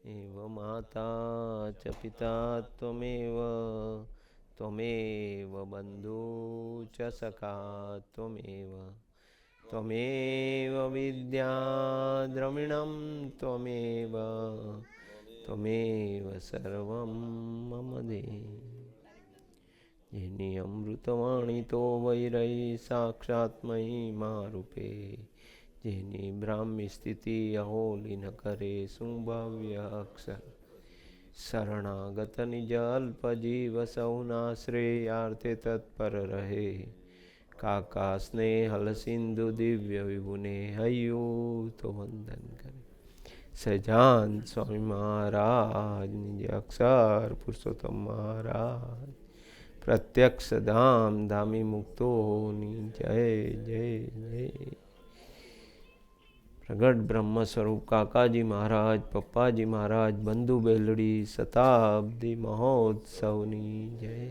एव माता च पिता त्वमेव त्वमेव बन्धु च सखा त्वमेव त्वमेव विद्या द्रविणं त्वमेव त्वमेव सर्वं मम देहि જેની અમૃતવાણી તો વૈરઈ સાક્ષાત મહિમા રૂપે જેની બ્રાહ્મી સ્થિતિ અહોલી ન કરે શું ભવ્ય અક્ષર શરણાગત નિજ અલ્પ જીવ સૌના શ્રેયાર્થે તત્પર રહે કાકા સ્નેહલ સિંધુ દિવ્ય વિભુને હૈયું તો વંદન કરે સજાન સ્વામી મહારાજ નિજ અક્ષર પુરુષોત્તમ મહારાજ प्रत्यक्ष धाम धामी मुक्तोनी जय जय जय। प्रगट ब्रह्म स्वरूप काकाजी महाराज पप्पाजी महाराज बंधु बेलड़ी शताब्दी महोत्सवनी जय।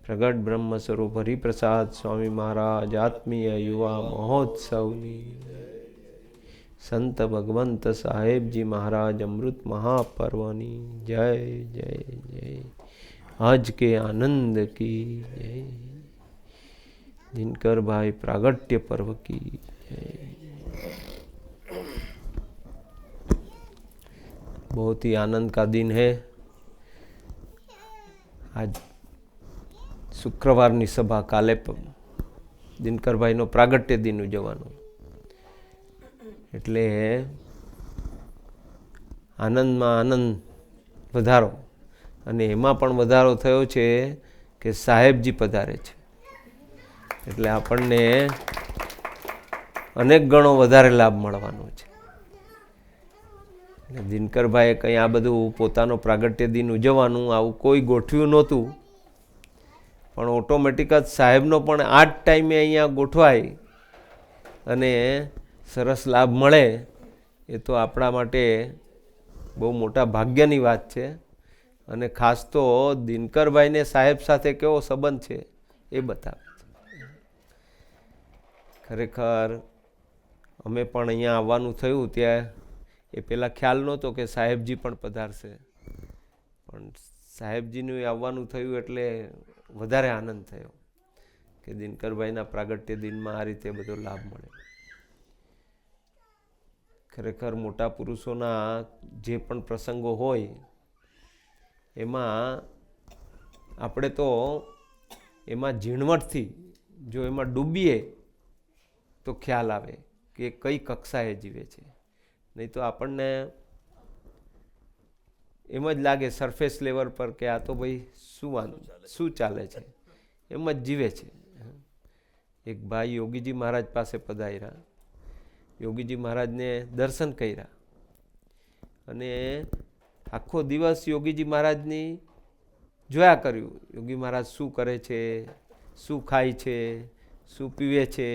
प्रगट ब्रह्म स्वरूप हरिप्रसाद स्वामी महाराज आत्मीय युवा महोत्सवनी संत भगवंत साहेब जी महाराज अमृत महापर्वनी जय जय जय। आज के आनंद की जय। दिनकर भाई प्रागट्य पर्व की जय। बहुत ही आनंद का दिन है। आज शुक्रवार नी सभा काले दिनकर भाई नो प्रागट्य दिन उजवવાનો એટલે આનંદમાં આનંદ વધારો અને એમાં પણ વધારો થયો છે કે સાહેબજી પધારે છે એટલે આપણને અનેક ગણો વધારે લાભ મળવાનો છે। દિનકરભાઈએ કંઈ આ બધું પોતાનો પ્રાગટ્ય દિન ઉજવવાનું આવું કોઈ ગોઠવ્યું નહોતું, પણ ઓટોમેટિક જ સાહેબનો પણ આ જ ટાઈમે અહીંયા ગોઠવાય અને સરસ લાભ મળે એ તો આપણા માટે બહુ મોટા ભાગ્યની વાત છે। અને ખાસ તો દિનકરભાઈને સાહેબ સાથે કેવો સંબંધ છે એ બતાવે છે। ખરેખર અમે પણ અહીંયા આવવાનું થયું ત્યાં એ પહેલાં ખ્યાલ નહોતો કે સાહેબજી પણ પધારશે, પણ સાહેબજીનું આવવાનું થયું એટલે વધારે આનંદ થયો કે દિનકરભાઈના પ્રાગટ્ય દિનમાં આ રીતે બધો લાભ મળે। ખરેખર મોટા પુરુષોના જે પણ પ્રસંગો હોય એમાં આપણે તો એમાં ઝીણવટથી જો એમાં ડૂબીએ તો ખ્યાલ આવે કે કઈ કક્ષાએ જીવે છે, નહીં તો આપણને એમ જ લાગે સરફેસ લેવલ પર કે આ તો ભાઈ શું ચાલે છે એમ જ જીવે છે। એક ભાઈ યોગીજી મહારાજ પાસે પધાર્યા, યોગીજી મહારાજને દર્શન કર્યા અને આખો દિવસ યોગીજી મહારાજની જોયા કર્યું, યોગી મહારાજ શું કરે છે, શું ખાય છે, શું પીવે છે,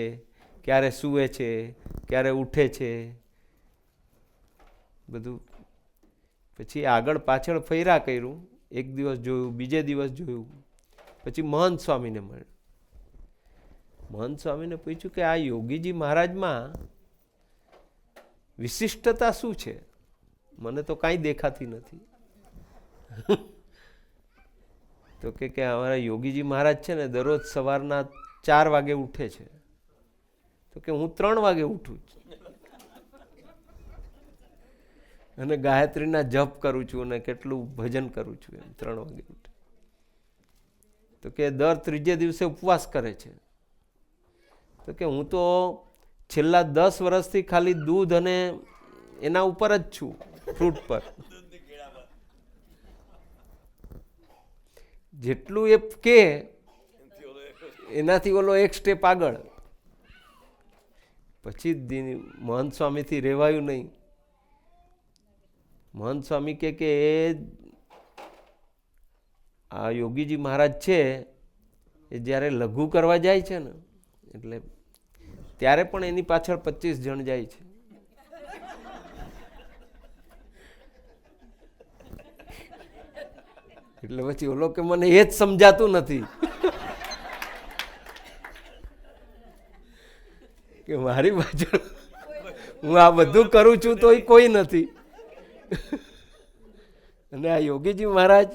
ક્યારે સૂવે છે, ક્યારે ઉઠે છે, બધું। પછી આગળ પાછળ ફર્યા કર્યું, એક દિવસ જોયું, બીજે દિવસ જોયું, પછી મહંત સ્વામીને મળ્યું। મહંત સ્વામીને પૂછ્યું કે આ યોગીજી મહારાજમાં વિશિષ્ટતા શું છે, મને તો કાંઈ દેખાતી નથી। તો કે અમારા યોગીજી મહારાજ છે ને દરરોજ સવારના 4 વાગે ઉઠે છે, તો કે હું 3 વાગે ઉઠું છું અને ગાયત્રીના જપ કરું છું અને કેટલું ભજન કરું છું, એમ 3 વાગે ઉઠે। તો કે દર 3જે દિવસે ઉપવાસ કરે છે, તો કે હું તો છેલ્લા 10 વર્ષથી ખાલી દૂધ અને એના ઉપર જ છું, ફ્રૂટ પર। જેટલું એ કે એનાથી ઓલો એક સ્ટેપ આગળ। પછી મહંત સ્વામીથી રહેવાયું નહીં। મહંત સ્વામી કે આ યોગીજી મહારાજ છે એ જ્યારે લઘુ કરવા જાય છે ને એટલે ત્યારે પણ એની પાછળ 25 જણ જાય છે। એટલે પછી ઓલો કે મને એ જ સમજાતું નથી કે મારી બાજુ હું આ બધું કરું છું તો કોઈ નથી, અને આ યોગીજી મહારાજ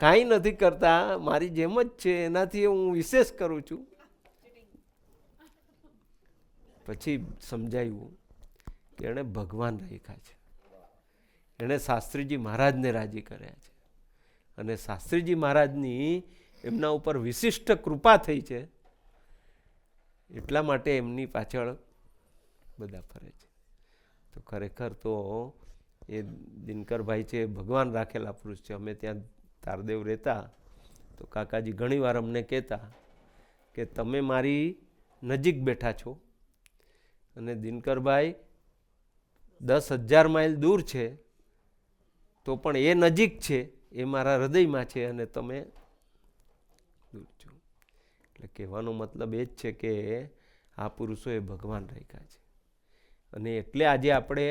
કાંઈ નથી કરતા, મારી જેમ જ છે, એનાથી હું વિશેષ કરું છું. પછી સમજાયું કે એણે ભગવાન રાખ્યા છે, એણે શાસ્ત્રીજી મહારાજને રાજી કર્યા છે, અને શાસ્ત્રીજી મહારાજની એમના ઉપર વિશિષ્ટ કૃપા થઈ છે, એટલા માટે એમની પાછળ બધા ફરે છે. તો ખરેખર તો એ દિનકરભાઈ છે, ભગવાન રાખેલા પુરુષ છે. અમે ત્યાં તારદેવ રહેતા તો કાકાજી ઘણીવાર અમને કહેતા કે તમે મારી નજીક બેઠા છો અને દિનકરભાઈ 10,000 માઇલ દૂર છે તો પણ એ નજીક છે, એ મારા હૃદયમાં છે અને તમે દૂર છો. એટલે કહેવાનો મતલબ એ જ છે કે આ પુરુષોએ ભગવાન રાખ્યા છે, અને એટલે આજે આપણે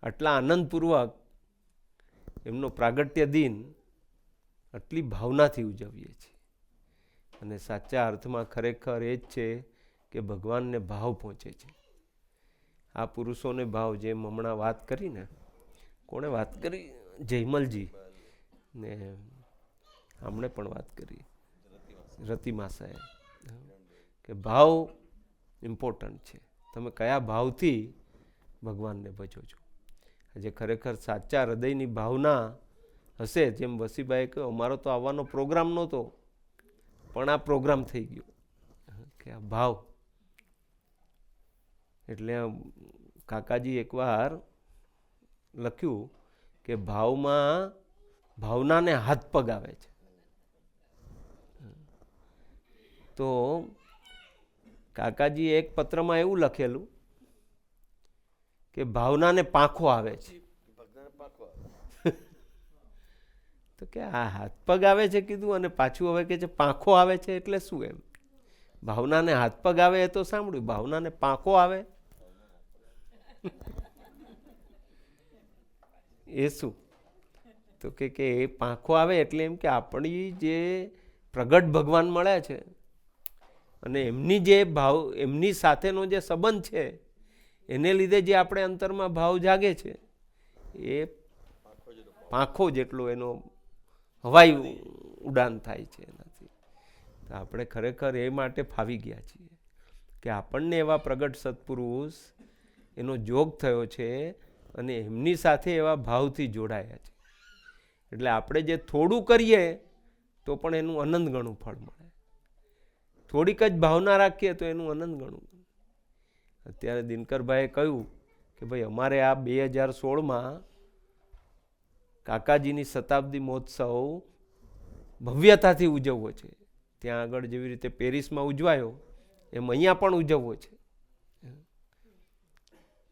આટલા આનંદપૂર્વક એમનો પ્રાગટ્ય દિન આટલી ભાવનાથી ઉજવીએ છીએ. અને સાચા અર્થમાં ખરેખર એ જ છે કે ભગવાનને ભાવ પહોંચે છે. આ પુરુષોને ભાવ, જેમ હમણાં વાત કરી ને, કોણે વાત કરી? જયમલજી ને હમણે પણ વાત કરી રતિમા સાહેબ, કે ભાવ ઇમ્પોર્ટન્ટ છે. તમે કયા ભાવથી ભગવાનને ભજો છો. આજે ખરેખર સાચા હૃદયની ભાવના હશે, જેમ વસીભાઈએ કહ્યું, અમારો તો આવવાનો પ્રોગ્રામ નહોતો પણ આ પ્રોગ્રામ થઈ ગયો, કે આ ભાવ. એટલે કાકાજી એકવાર લખ્યું કે ભાવનાને હાથ પગ આવે છે. તો કાકાજી એક પત્રમાં એવું લખેલું કે ભાવનાને પાંખો આવે છે. તો કે આ હાથ પગ આવે છે કીધું, અને પાછું હવે કે છે પાંખો આવે છે, એટલે શું? એમ ભાવનાને હાથ પગ આવે એ તો સાંભળ્યું, ભાવનાને પાંખો આવે એ શું? તો કે એ પાંખો આવે એટલે એમ કે આપણી જે પ્રગટ ભગવાન મળ્યા છે અને એમની જે ભાવ, એમની સાથેનો જે સંબંધ છે, એને લીધે જે આપણે અંતરમાં ભાવ જાગે છે, એ પાંખો જેટલો એનો હવાઈ ઉડાન થાય છે એનાથી. તો આપણે ખરેખર એ માટે ફાવી ગયા છીએ કે આપણને એવા પ્રગટ સત્પુરુષ, એનો જોગ થયો છે અને એમની સાથે એવા ભાવથી જોડાયા છે. એટલે આપણે જે થોડું કરીએ તો પણ એનું અનંત ગણું ફળ મળે, થોડીક જ ભાવના રાખીએ તો એનું અનંત ગણું. અત્યારે દિનકરભાઈએ કહ્યું કે ભાઈ અમારે આ 2016માં કાકાજીની શતાબ્દી મહોત્સવ ભવ્યતાથી ઉજવવો છે. ત્યાં આગળ જેવી રીતે પેરિસમાં ઉજવાયો એમ અહીંયા પણ ઉજવવો છે.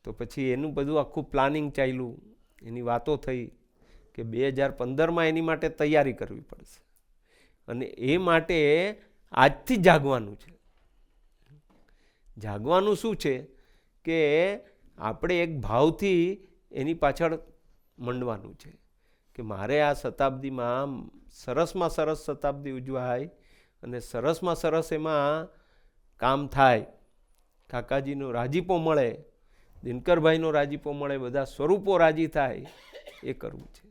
તો પછી એનું બધું આખું પ્લાનિંગ ચાલ્યું, એની વાતો થઈ કે 2015માં એની માટે તૈયારી કરવી પડશે, અને એ માટે આજથી જાગવાનું છે. જાગવાનું શું છે કે આપણે એક ભાવથી એની પાછળ મંડવાનું છે કે મારે આ શતાબ્દીમાં સરસમાં સરસ શતાબ્દી ઉજવાય અને સરસમાં સરસ એમાં કામ થાય, કાકાજીનો રાજીપો મળે, દિનકરભાઈનો રાજીપો મળે, બધા સ્વરૂપો રાજી થાય, એ કરવું છે.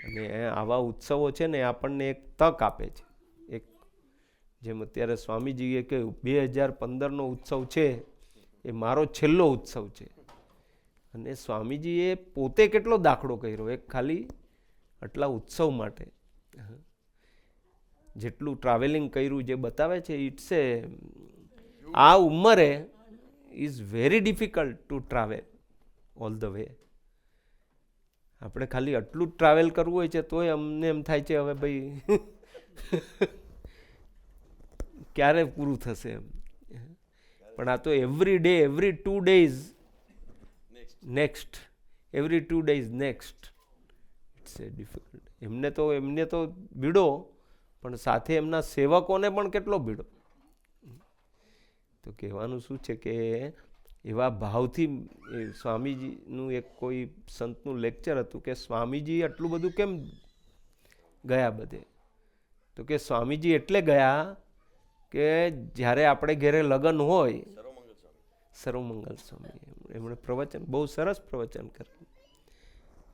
અને આવા ઉત્સવો છે ને આપણને એક તક આપે છે. એક જેમ અત્યારે સ્વામીજીએ કહ્યું 2015નો ઉત્સવ છે એ મારો છેલ્લો ઉત્સવ છે. અને સ્વામીજીએ પોતે કેટલો દાખલો કર્યો એક ખાલી આટલા ઉત્સવ માટે, જેટલું ટ્રાવેલિંગ કર્યું, જે બતાવે છે, ઇટ્સ એ આ ઉંમરે is very difficult to travel all the way. આપણે ખાલી આટલું જ ટ્રાવેલ કરવું હોય છે તોય અમને એમ થાય છે હવે ભાઈ ક્યારે પૂરું થશે એમ. પણ આ તો every day, every 2 days next, every 2 days next. It's a difficult. એમને તો ભીડો, પણ સાથે એમના સેવકોને પણ કેટલો ભીડો. તો કહેવાનું શું છે કે એવા ભાવથી સ્વામીજીનું એક કોઈ સંતનું લેક્ચર હતું કે સ્વામીજી આટલું બધું કેમ ગયા બધે? તો કે સ્વામીજી એટલે ગયા કે જ્યારે આપણે ઘરે લગ્ન હોય, સર્વમંગલ સ્વામી એમણે પ્રવચન, બહુ સરસ પ્રવચન કર્યું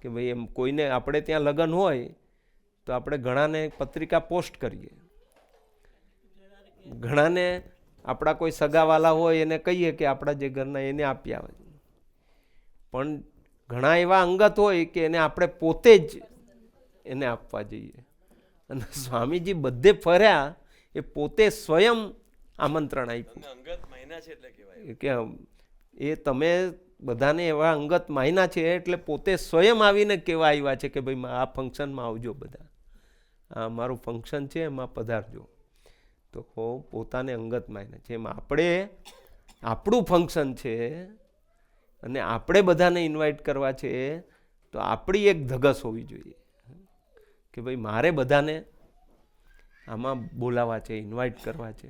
કે ભાઈ એમ કોઈને આપણે ત્યાં લગ્ન હોય તો આપણે ઘણાને પત્રિકા પોસ્ટ કરીએ, ઘણાને આપણા કોઈ સગાવાલા હોય એને કહીએ કે આપણા જે ઘરના એને આપી આવે, પણ ઘણા એવા અંગત હોય કે એને આપણે પોતે જ એને આપવા જઈએ. અને સ્વામીજી બધે ફર્યા એ પોતે સ્વયં આમંત્રણ આપ્યું કે એ તમે બધાને એવા અંગત માયના છે એટલે પોતે સ્વયં આવીને કહેવા આવ્યા છે કે ભાઈ આ ફંક્શનમાં આવજો, બધા આ મારું ફંક્શન છે એમાં પધારજો. તો પોતાને અંગત માયના છે, એમ આપણે આપણું ફંક્શન છે અને આપણે બધાને ઇન્વાઇટ કરવા છે, તો આપણી એક ધગસ હોવી જોઈએ કે ભાઈ મારે બધાને આમાં બોલાવવા છે, ઇન્વાઇટ કરવા છે.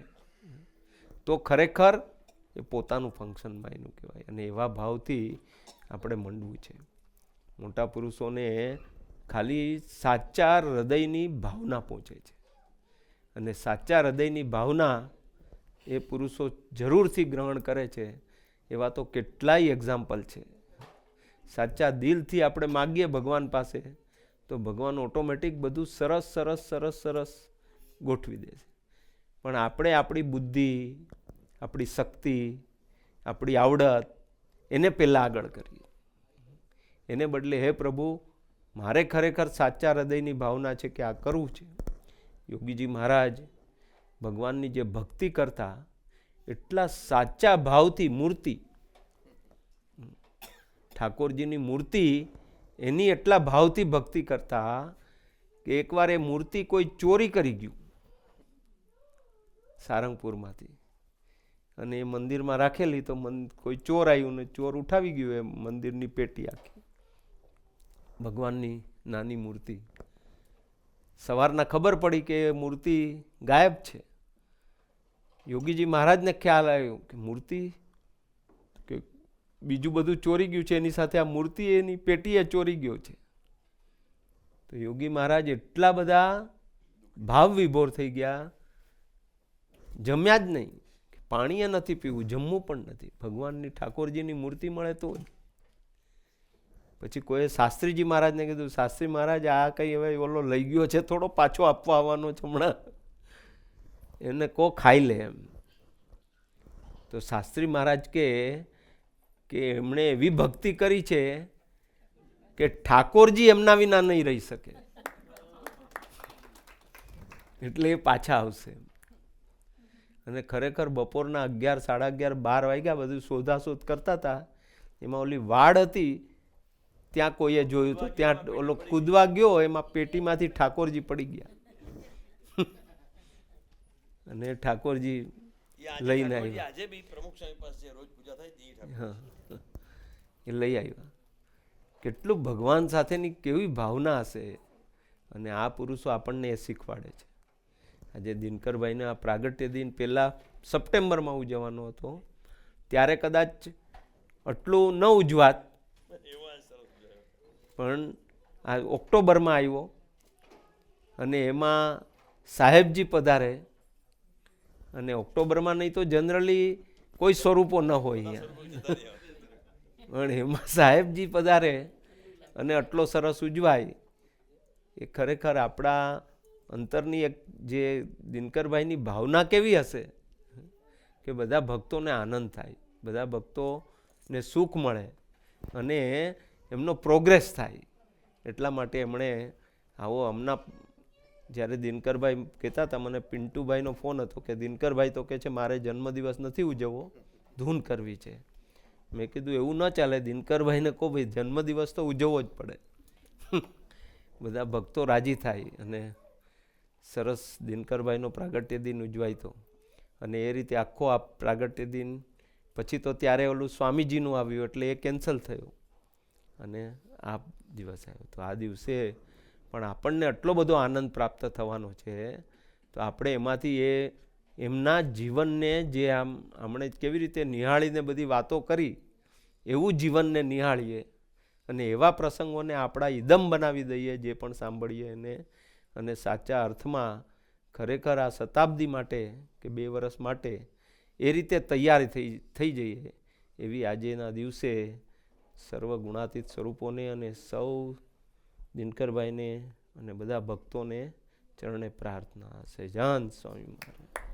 તો ખરેખર એ પોતાનું ફંક્શન માયનું કહેવાય. અને એવા ભાવથી આપણે મંડવું છે. મોટા પુરુષોને ખાલી સાચા હૃદયની ભાવના પહોંચે છે, અને સાચા હૃદયની ભાવના એ પુરુષો જરૂરથી ગ્રહણ કરે છે. એવા તો કેટલાય એક્ઝામ્પલ છે. સાચા દિલથી આપણે માગીએ ભગવાન પાસે તો ભગવાન ઓટોમેટિક બધું સરસ સરસ સરસ સરસ ગોઠવી દે છે. પણ આપણે આપણી બુદ્ધિ, આપણી શક્તિ, આપણી આવડત એને પહેલાં આગળ કરીએ. એને બદલે હે પ્રભુ મારે ખરેખર સાચા હૃદયની ભાવના છે કે આ કરવું છે. યોગીજી મહારાજ ભગવાનની જે ભક્તિ કરતા એટલા સાચા ભાવથી મૂર્તિ, ઠાકોરજીની મૂર્તિ એની એટલા ભાવથી ભક્તિ કરતા કે એકવાર એ મૂર્તિ કોઈ ચોરી કરી ગયું સારંગપુરમાંથી, અને એ મંદિરમાં રાખેલી તો કોઈ ચોર આવ્યું ને ચોર ઉઠાવી ગયું એ મંદિરની પેટી આખી, ભગવાનની નાની મૂર્તિ. સવારના ખબર પડી કે એ મૂર્તિ ગાયબ છે. યોગીજી મહારાજને ખ્યાલ આવ્યો કે મૂર્તિ કે બીજું બધું ચોરી ગયું છે, એની સાથે આ મૂર્તિ એની પેટીએ ચોરી ગયો છે. તો યોગી મહારાજ એટલા બધા ભાવ વિભોર થઈ ગયા, જમ્યા જ નહીં, પાણીએ નથી પીવું, જમવું પણ નથી. ભગવાનની ઠાકોરજીની મૂર્તિ મળે તો જ. પછી કોઈ શાસ્ત્રીજી મહારાજને કીધું, શાસ્ત્રી મહારાજ આ કંઈ હવે ઓલો લઈ ગયો છે, થોડો પાછો આપવા આવવાનો છે હમણાં, એને કો ખાઈ લે એમ. તો શાસ્ત્રી મહારાજ કે એમણે એવી ભક્તિ કરી છે કે ઠાકોરજી એમના વિના નહીં રહી શકે, એટલે એ પાછા આવશે. અને ખરેખર બપોરના 11, 11:30, 12 વાગ્યા બધું શોધાશોધ કરતા હતા. એમાં ઓલી વાડ હતી ત્યાં કોઈએ જોયું તો ત્યાં ઓલો કૂદવા ગયો, એમાં પેટીમાંથી ઠાકોરજી પડી ગયા અને ઠાકોરજી લઈને આવ્યા. એ લઈ આવ્યા. કેટલું ભગવાન સાથેની કેવી ભાવના હશે. અને આ પુરુષો આપણને એ શીખવાડે છે. આજે દિનકરભાઈને આ પ્રાગટ્ય દિન પહેલાં સપ્ટેમ્બરમાં ઉજવવાનો હતો, ત્યારે કદાચ આટલું ન ઉજવાત, પણ આ ઓક્ટોબરમાં આવ્યો અને એમાં સાહેબજી પધારે. અને ઓક્ટોબરમાં નહીં તો જનરલી કોઈ સ્વરૂપો ન હોય અહીંયા, પણ એમાં સાહેબજી પધારે અને આટલો સરસ ઉજવાય. એ ખરેખર આપણા અંતરની એક જે દિનકરભાઈની ભાવના કેવી હશે કે બધા ભક્તોને આનંદ થાય, બધા ભક્તોને સુખ મળે અને એમનો પ્રોગ્રેસ થાય. એટલા માટે એમણે આવો હમણાં જ્યારે દિનકરભાઈ કહેતા હતા, મને પિન્ટુભાઈનો ફોન હતો કે દિનકરભાઈ તો કહે છે મારે જન્મદિવસ નથી ઉજવવો, ધૂન કરવી છે. મેં કીધું એવું ન ચાલે, દિનકરભાઈને કહો ભાઈ જન્મદિવસ તો ઉજવવો જ પડે, બધા ભક્તો રાજી થાય અને સરસ દિનકરભાઈનો પ્રાગટ્ય દિન ઉજવાય તો. અને એ રીતે આખો આ પ્રાગટ્ય દિન પછી તો ત્યારે ઓલું સ્વામીજીનું આવ્યું એટલે એ કેન્સલ થયું અને આ દિવસ આવ્યો. તો આ દિવસે પણ આપણને આટલો બધો આનંદ પ્રાપ્ત થવાનો છે. તો આપણે એમાંથી એમના જીવનને જે હમણે કેવી રીતે નિહાળીને બધી વાતો કરી એવું જીવનને નિહાળીએ અને એવા પ્રસંગોને આપણા ઇદમ બનાવી દઈએ જે પણ સાંભળીએ એને. અને સાચા અર્થમાં ખરેખર આ શતાબ્દી માટે કે 2 વર્ષ માટે એ રીતે તૈયારી થઈ જઈએ એવી આજેના દિવસે સર્વ ગુણાતીત સ્વરૂપોને અને સૌ દિનકરભાઈને અને બધા ભક્તોને ચરણે પ્રાર્થના. સહજાનંદ સ્વામી મહારાજ.